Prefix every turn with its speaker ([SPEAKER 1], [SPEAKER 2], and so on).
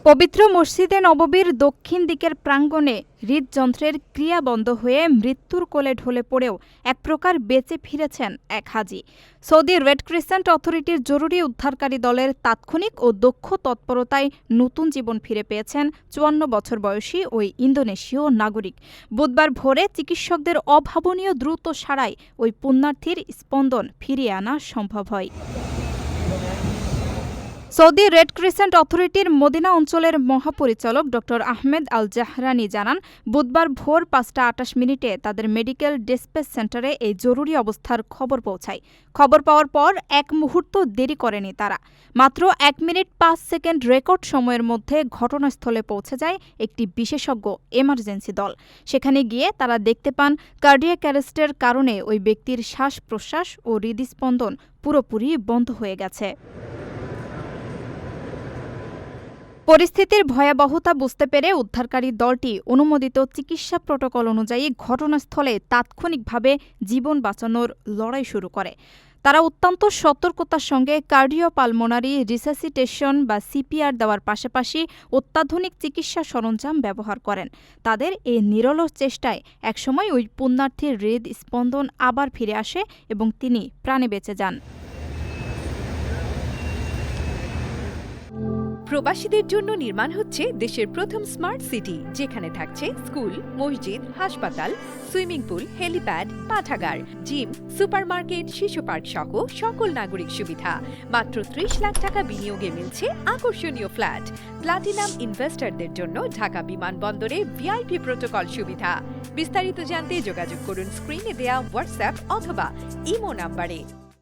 [SPEAKER 1] পবিত্র মসজিদে নববীর দক্ষিণ দিকের প্রাঙ্গণে হৃদযন্ত্রের ক্রিয়া বন্ধ হয়ে মৃত্যুর কোলে ঢলে পড়েও এক প্রকার বেঁচে ফিরেছেন এক হাজি। সৌদি রেড ক্রিসেন্ট অথরিটির জরুরি উদ্ধারকারী দলের তাৎক্ষণিক ও দক্ষ তৎপরতায় নতুন জীবন ফিরে পেয়েছেন ৫৪ বছর বয়সী ওই ইন্দোনেশীয় নাগরিক। বুধবার ভোরে চিকিৎসকদের অভাবনীয় দ্রুত সাড়ায় ওই পুণ্যার্থীর স্পন্দন ফিরিয়ে আনা সম্ভব হয়। সৌদি রেড ক্রিসেন্ট অথরিটির মদিনা অঞ্চলের মহাপরিচালক ড আহমেদ আল জাহরানি জানান, বুধবার ভোর ৫টা ২৮ তাদের মেডিকেল ডিসপ্যাচ সেন্টারে এই জরুরি অবস্থার খবর পৌঁছায়। খবর পাওয়ার পর এক মুহূর্ত দেরি করেনি তারা। মাত্র ১ মিনিট ৫ সেকেন্ড রেকর্ড সময়ের মধ্যে ঘটনাস্থলে পৌঁছে যায় একটি বিশেষজ্ঞ এমার্জেন্সি দল। সেখানে গিয়ে তারা দেখতে পান কার্ডিয়াক অ্যারেস্টের কারণে ওই ব্যক্তির শ্বাস-প্রশ্বাস ও হৃদস্পন্দন পুরোপুরি বন্ধ হয়ে গেছে। পরিস্থিতির ভয়াবহতা বুঝতে পেরে উদ্ধারকারী দলটি অনুমোদিত চিকিৎসা প্রটোকল অনুযায়ী ঘটনাস্থলে তাৎক্ষণিকভাবে জীবন বাঁচানোর লড়াই শুরু করে। তারা অত্যন্ত সতর্কতার সঙ্গে কার্ডিওপালমোনারি রিসাসিটেশন বা সিপিআর দেওয়ার পাশাপাশি অত্যাধুনিক চিকিৎসা সরঞ্জাম ব্যবহার করেন। তাদের এই নিরলস চেষ্টায় একসময় ওই পুণ্যার্থীর হৃদস্পন্দন আবার ফিরে আসে এবং তিনি প্রাণে বেঁচে যান।
[SPEAKER 2] প্রবাসীদের জন্য নির্মাণ হচ্ছে দেশের প্রথম স্মার্ট সিটি, যেখানে থাকছে স্কুল, মসজিদ, হাসপাতাল, সুইমিং পুল, হেলিপ্যাড, পাঠাগার, জিম, সুপারমার্কেট, শিশু পার্ক সহ সকল নাগরিক সুবিধা। মাত্র ৩০ লাখ টাকা বিনিয়োগে মিলছে আকর্ষণীয় ফ্ল্যাট। প্লাটিনাম ইনভেস্টরদের জন্য ঢাকা বিমানবন্দরে ভিআইপি প্রোটোকল সুবিধা। বিস্তারিত জানতে যোগাযোগ করুন স্ক্রিনে দেয়া হোয়াটসঅ্যাপ অথবা ইমো নাম্বারে।